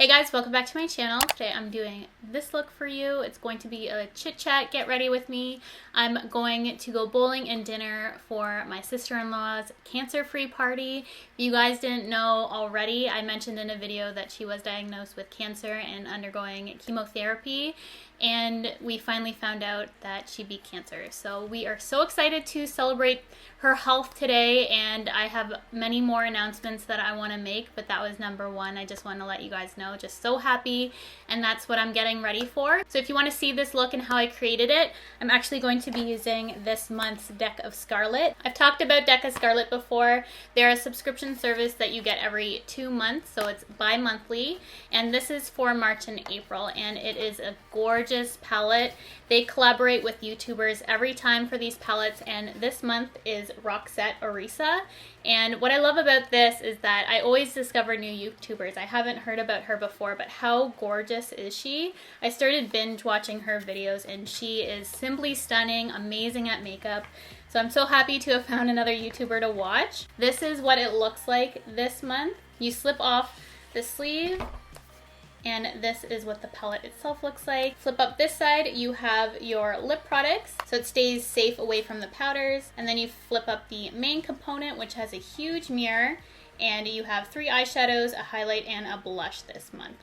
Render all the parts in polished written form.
Hey guys, welcome back to my channel. Today I'm doing this look for you. It's going to be a chit chat, get ready with me. I'm going to go bowling and dinner for my sister-in-law's cancer-free party. If you guys didn't know already, I mentioned in a video that she was diagnosed with cancer and undergoing chemotherapy, and we finally found out that she beat cancer. So we are so excited to celebrate her health today, and I have many more announcements that I want to make, but that was number one. I just want to let you guys know, just so happy, and that's what I'm getting ready for. So if you want to see this look and how I created it, I'm actually going to be using this month's Deck of Scarlet. I've talked about Deck of Scarlet before. They're a subscription service that you get every 2 months, so it's bi-monthly, and this is for March and April, and it is a gorgeous palette. They collaborate with YouTubers every time for these palettes, and this month is Roxette Orisa. And what I love about this is that I always discover new YouTubers. I haven't heard about her before, but how gorgeous is she? I started binge watching her videos, and she is simply stunning, amazing at makeup. So I'm so happy to have found another YouTuber to watch. This is what it looks like this month. You slip off the sleeve, and this is what the palette itself looks like. Flip up this side, you have your lip products, so it stays safe away from the powders. And then you flip up the main component, which has a huge mirror, and you have 3 eyeshadows, a highlight, and a blush this month.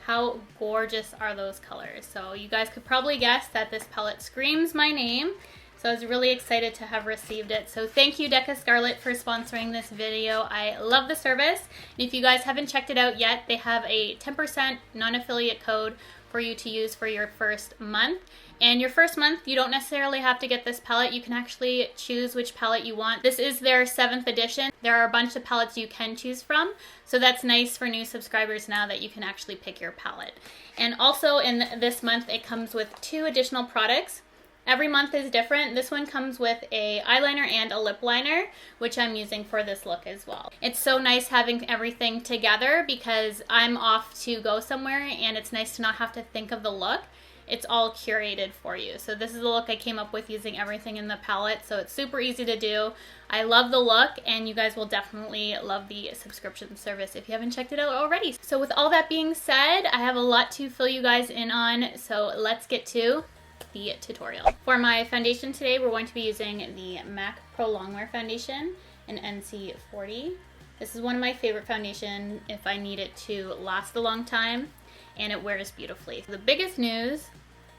How gorgeous are those colors? So you guys could probably guess that this palette screams my name. So I was really excited to have received it. So thank you, Deck of Scarlet, for sponsoring this video. I love the service. And if you guys haven't checked it out yet, they have a 10% non-affiliate code for you to use for your first month. And your first month, you don't necessarily have to get this palette. You can actually choose which palette you want. This is their 7th edition. There are a bunch of palettes you can choose from. So that's nice for new subscribers now that you can actually pick your palette. And also in this month, it comes with 2 additional products. Every month is different. This one comes with a eyeliner and a lip liner, which I'm using for this look as well. It's so nice having everything together because I'm off to go somewhere, and it's nice to not have to think of the look. It's all curated for you. So this is the look I came up with using everything in the palette, so it's super easy to do. I love the look, and you guys will definitely love the subscription service if you haven't checked it out already. So with all that being said, I have a lot to fill you guys in on, so let's get to the tutorial. For my foundation today, we're going to be using the MAC Prolongwear foundation in NC40. This is one of my favorite foundation if I need it to last a long time, and it wears beautifully. The biggest news,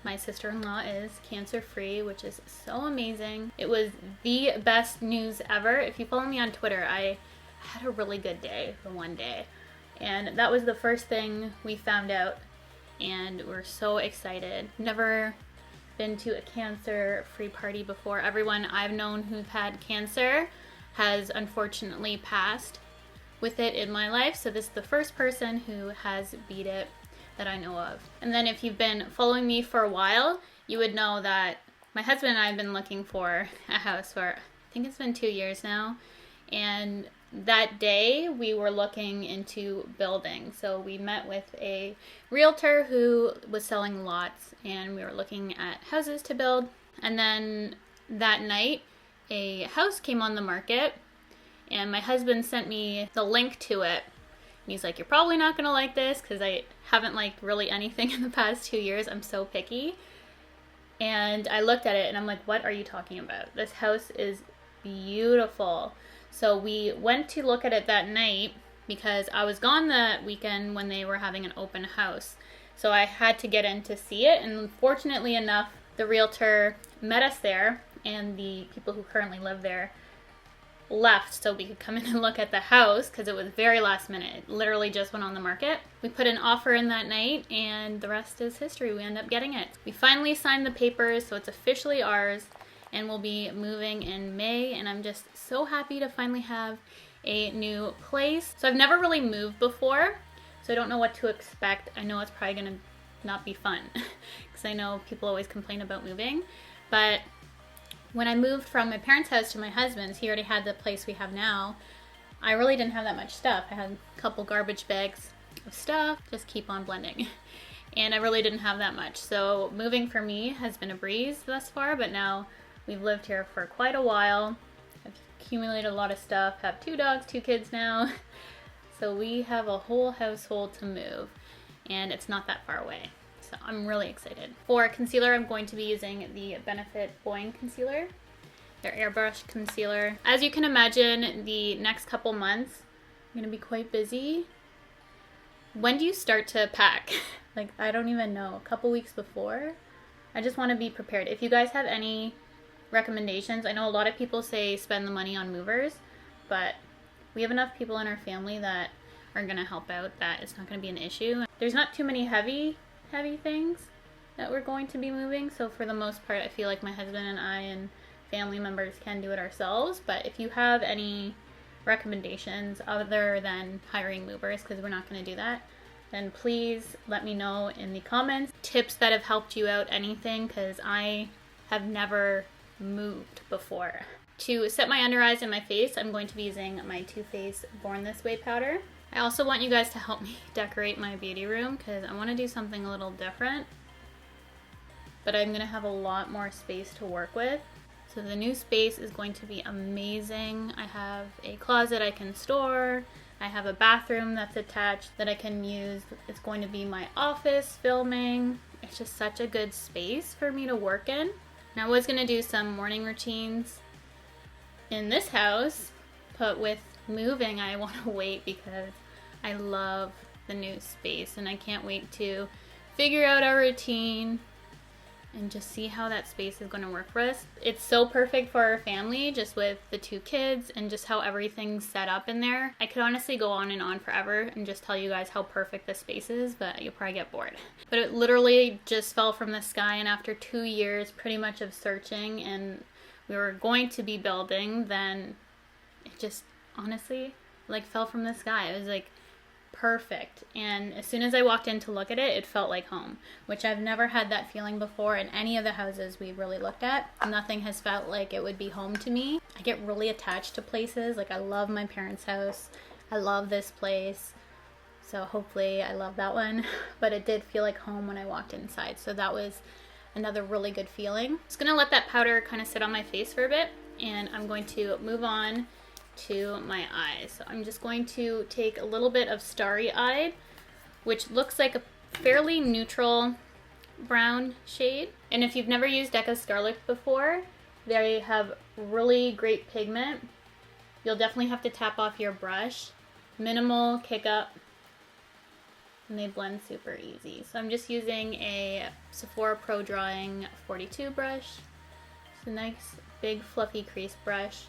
my sister-in-law is cancer-free, which is so amazing. It was the best news ever. If you follow me on Twitter, I had a really good day for one day, and that was the first thing we found out, and we're so excited. Never been to a cancer-free party before. Everyone I've known who've had cancer has unfortunately passed with it in my life, so this is the first person who has beat it that I know of. And then if you've been following me for a while, you would know that my husband and I have been looking for a house for, I think it's been 2 years now, and that day we were looking into building. So we met with a realtor who was selling lots, and we were looking at houses to build. And then that night a house came on the market, and my husband sent me the link to it. And he's like, "You're probably not gonna like this," because I haven't liked really anything in the past 2 years. I'm so picky. And I looked at it and I'm like, "What are you talking about? This house is beautiful." So we went to look at it that night because I was gone that weekend when they were having an open house. So I had to get in to see it, and fortunately enough, the realtor met us there, and the people who currently live there left so we could come in and look at the house because it was very last minute. It literally just went on the market. We put an offer in that night, and the rest is history. We ended up getting it. We finally signed the papers, so it's officially ours, and we'll be moving in May, and I'm just so happy to finally have a new place. So I've never really moved before, so I don't know what to expect. I know it's probably gonna not be fun because I know people always complain about moving, but when I moved from my parents' house to my husband's, he already had the place we have now. I really didn't have that much stuff. I had a couple garbage bags of stuff, just keep on blending. And I really didn't have that much. So moving for me has been a breeze thus far, but now we've lived here for quite a while. I've accumulated a lot of stuff, have 2 dogs, 2 kids now. So we have a whole household to move. and it's not that far away. So I'm really excited. For concealer, I'm going to be using the Benefit Boing Concealer, their airbrush concealer. As you can imagine, the next couple months, I'm gonna be quite busy. When do you start to pack? Like, I don't even know, a couple weeks before? I just wanna be prepared. If you guys have any recommendations, I know a lot of people say spend the money on movers, but we have enough people in our family that are gonna help out that it's not gonna be an issue. There's not too many heavy things that we're going to be moving, so for the most part I feel like my husband and I and family members can do it ourselves. But if you have any recommendations other than hiring movers, because we're not going to do that, then please let me know in the comments tips that have helped you out, anything, because I have never moved before. To set my under eyes and my face, I'm going to be using my Too Faced Born This Way powder. I also want you guys to help me decorate my beauty room because I want to do something a little different, but I'm going to have a lot more space to work with. So the new space is going to be amazing. I have a closet I can store. I have a bathroom that's attached that I can use. It's going to be my office filming. It's just such a good space for me to work in. Now I was going to do some morning routines in this house, but with moving I want to wait because I love the new space and I can't wait to figure out our routine and just see how that space is going to work for us. It's so perfect for our family, just with the 2 kids and just how everything's set up in there. I could honestly go on and on forever and just tell you guys how perfect this space is, but you'll probably get bored. But it literally just fell from the sky, and after 2 years pretty much of searching and we were going to be building, then it just honestly like fell from the sky. It was like perfect, and as soon as I walked in to look at it, it felt like home, which I've never had that feeling before in any of the houses we really looked at. Nothing has felt like it would be home to me. I get really attached to places. Like, I love my parents' house, I love this place, so hopefully I love that one. But it did feel like home when I walked inside, so that was another really good feeling. Just gonna let that powder kind of sit on my face for a bit, and I'm going to move on to my eyes. So I'm just going to take a little bit of Starry Eyed, which looks like a fairly neutral brown shade. And if you've never used Deca Scarlet before, they have really great pigment. You'll definitely have to tap off your brush. Minimal kick up, and they blend super easy. So I'm just using a Sephora Pro Drawing 42 brush. It's a nice big fluffy crease brush.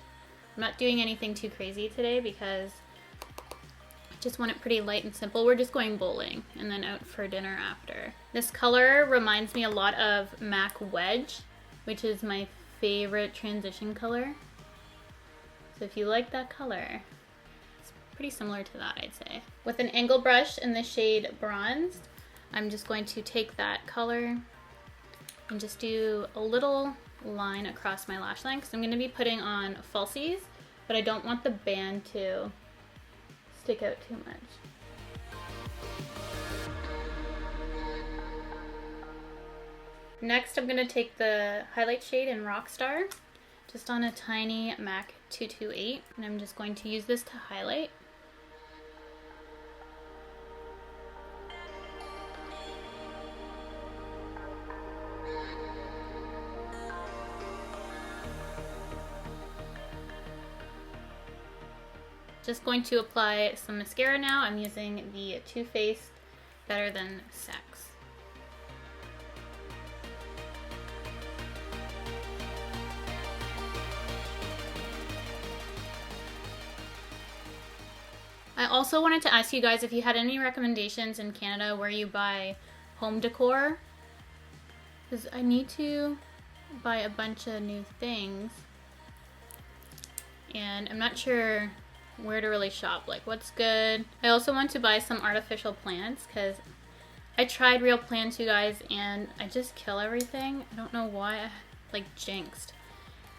I'm not doing anything too crazy today because I just want it pretty light and simple. We're just going bowling and then out for dinner after. This color reminds me a lot of MAC Wedge, which is my favorite transition color. So if you like that color, it's pretty similar to that, I'd say. With an angle brush in the shade Bronzed, I'm just going to take that color and just do a little line across my lash line because I'm going to be putting on falsies, but I don't want the band to stick out too much. Next, I'm going to take the highlight shade in Rockstar, just on a tiny MAC 228, and I'm just going to use this to highlight. Just going to apply some mascara now. I'm using the Too Faced Better Than Sex. I also wanted to ask you guys if you had any recommendations in Canada where you buy home decor, because I need to buy a bunch of new things and I'm not sure where to really shop, like what's good. I also want to buy some artificial plants because I tried real plants, you guys, and I just kill everything. I don't know why. I like jinxed.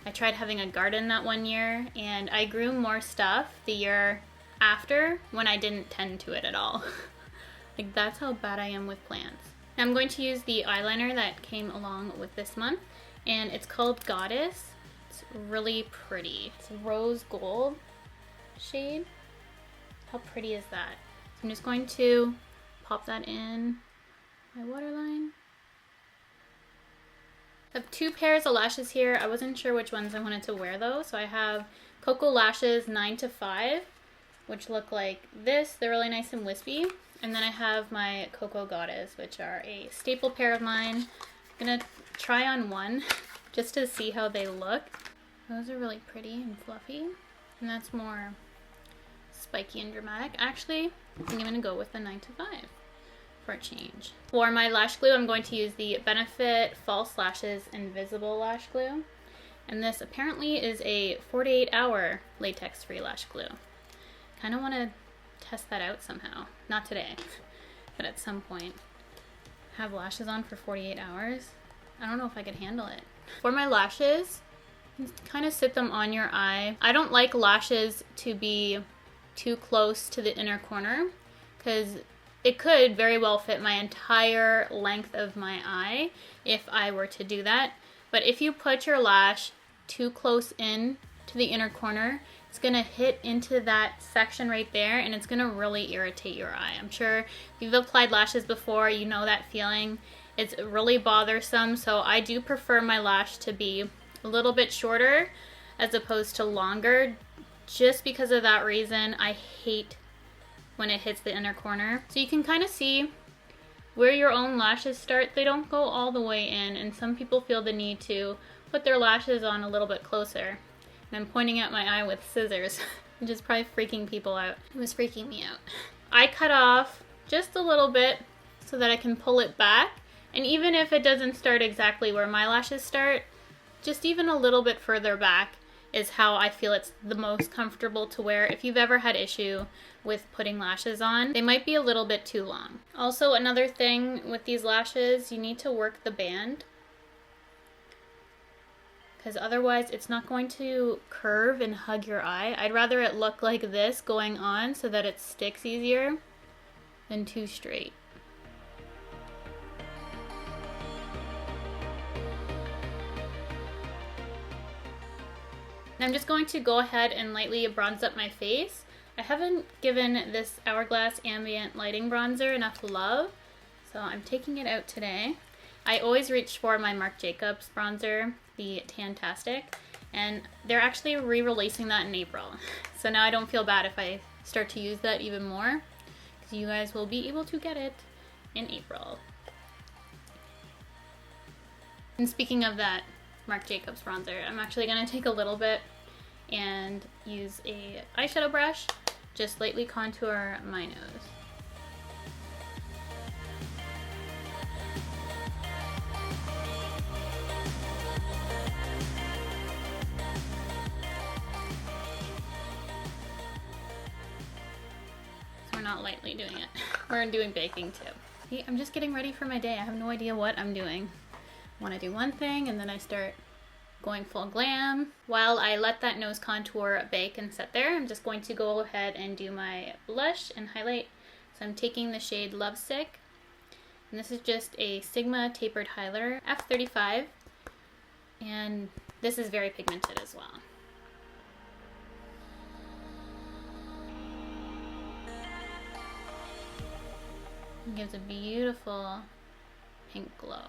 I tried having a garden that one year and I grew more stuff the year after when I didn't tend to it at all. Like, that's how bad I am with plants. Now I'm going to use the eyeliner that came along with this month, and it's called Goddess. It's really pretty. It's rose gold shade. How pretty is that? So I'm just going to pop that in my waterline. I have two pairs of lashes here. I wasn't sure which ones I wanted to wear though. So I have Koko Lashes 9 to 5, which look like this. They're really nice and wispy. And then I have my Koko Goddess, which are a staple pair of mine. I'm gonna try on one just to see how they look. Those are really pretty and fluffy. And that's more spiky and dramatic. Actually, I'm gonna go with the 9 to 5 for a change. For my lash glue, I'm going to use the Benefit False Lashes Invisible Lash Glue. And this apparently is a 48-hour latex-free lash glue. Kind of want to test that out somehow. Not today, but at some point. Have lashes on for 48 hours. I don't know if I could handle it. For my lashes, kind of sit them on your eye. I don't like lashes to be too close to the inner corner because it could very well fit my entire length of my eye if I were to do that. But if you put your lash too close in to the inner corner, it's gonna hit into that section right there and it's gonna really irritate your eye. I'm sure if you've applied lashes before, you know that feeling. It's really bothersome, so I do prefer my lash to be a little bit shorter as opposed to longer. Just because of that reason, I hate when it hits the inner corner. So you can kind of see where your own lashes start. They don't go all the way in, and some people feel the need to put their lashes on a little bit closer. And I'm pointing at my eye with scissors, which is probably freaking people out. It was freaking me out. I cut off just a little bit so that I can pull it back. And even if it doesn't start exactly where my lashes start, just even a little bit further back is how I feel it's the most comfortable to wear. If you've ever had issue with putting lashes on, they might be a little bit too long. Also, another thing with these lashes, you need to work the band, because otherwise it's not going to curve and hug your eye. I'd rather it look like this going on so that it sticks easier than too straight. I'm just going to go ahead and lightly bronze up my face. I haven't given this Hourglass Ambient Lighting Bronzer enough love, so I'm taking it out today. I always reach for my Marc Jacobs Bronzer, the Tan-Tastic, and they're actually re-releasing that in April. So now I don't feel bad if I start to use that even more, because you guys will be able to get it in April. And speaking of that Marc Jacobs bronzer, I'm actually going to take a little bit and use a eyeshadow brush, just lightly contour my nose. So we're not lightly doing it. We're doing baking too. See, I'm just getting ready for my day. I have no idea what I'm doing. I want to do one thing and then I start going full glam. While I let that nose contour bake and set there, I'm just going to go ahead and do my blush and highlight. So I'm taking the shade Lovesick, and this is just a Sigma Tapered Highlighter, F35, and this is very pigmented as well. It gives a beautiful pink glow.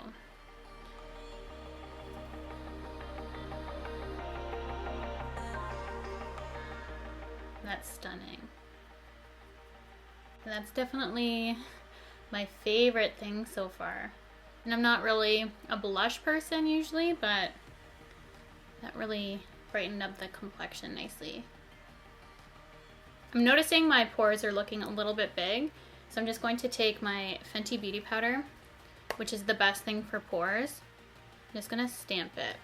That's stunning. And that's definitely my favorite thing so far. And I'm not really a blush person usually, but that really brightened up the complexion nicely. I'm noticing my pores are looking a little bit big, so I'm just going to take my Fenty Beauty Powder, which is the best thing for pores. I'm just gonna stamp it.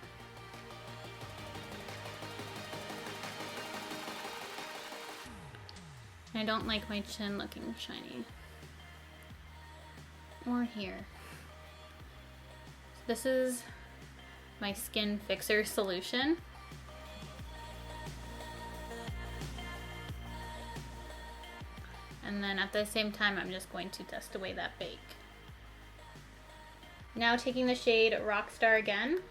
I don't like my chin looking shiny. Or here. This is my Skin Fixer solution. And then at the same time, I'm just going to dust away that bake. Now taking the shade Rockstar again,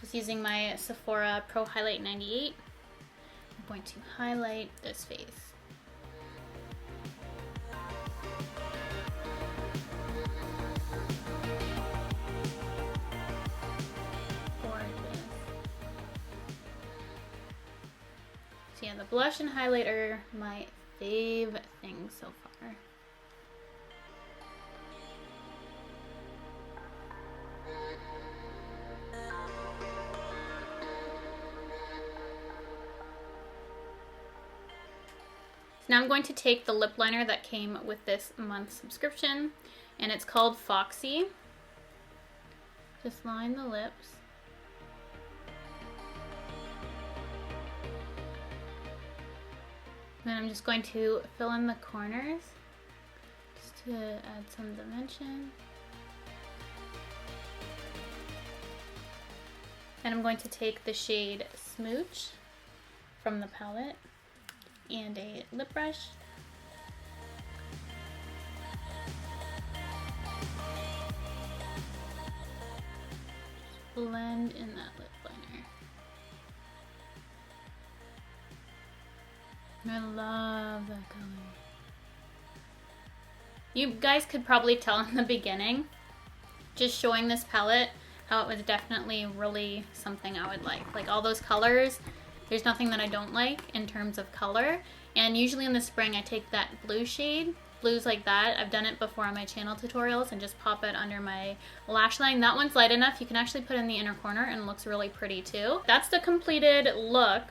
just using my Sephora Pro Highlight 98, I'm going to highlight this face. blush and highlighter, my fave thing so far. Now I'm going to take the lip liner that came with this month's subscription, and it's called Foxy. Just line the lips. Then I'm just going to fill in the corners just to add some dimension. Then I'm going to take the shade Smooch from the palette and a lip brush. Just blend in that lip liner. I love that color. You guys could probably tell in the beginning, just showing this palette, how it was definitely really something I would like. Like all those colors, there's nothing that I don't like in terms of color. And usually in the spring I take that blue shade, blues like that. I've done it before on my channel tutorials, and just pop it under my lash line. That one's light enough. You can actually put it in the inner corner and it looks really pretty too. That's the completed look.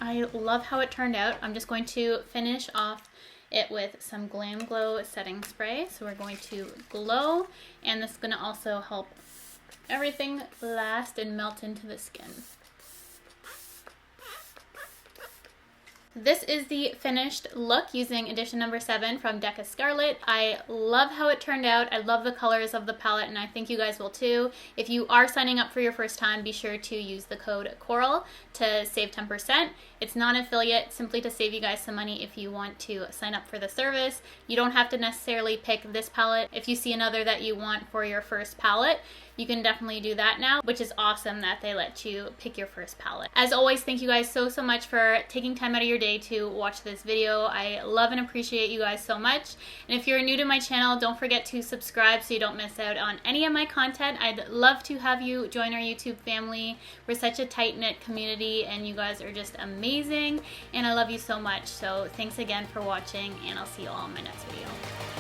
I love how it turned out. I'm just going to finish off it with some Glam Glow setting spray. So we're going to glow, and this is going to also help everything last and melt into the skin. This is the finished look using edition number 7 from Decca Scarlet. I love how it turned out. I love the colors of the palette, and I think you guys will too. If you are signing up for your first time, be sure to use the code CORAL to save 10%. It's non-affiliate, simply to save you guys some money if you want to sign up for the service. You don't have to necessarily pick this palette. If you see another that you want for your first palette, you can definitely do that now, which is awesome that they let you pick your first palette. As always, thank you guys so much for taking time out of your day to watch this video. I love and appreciate you guys so much. And if you're new to my channel, don't forget to subscribe so you don't miss out on any of my content. I'd love to have you join our YouTube family. We're such a tight-knit community, and you guys are just amazing, and I love you so much. So thanks again for watching, and I'll see you all in my next video.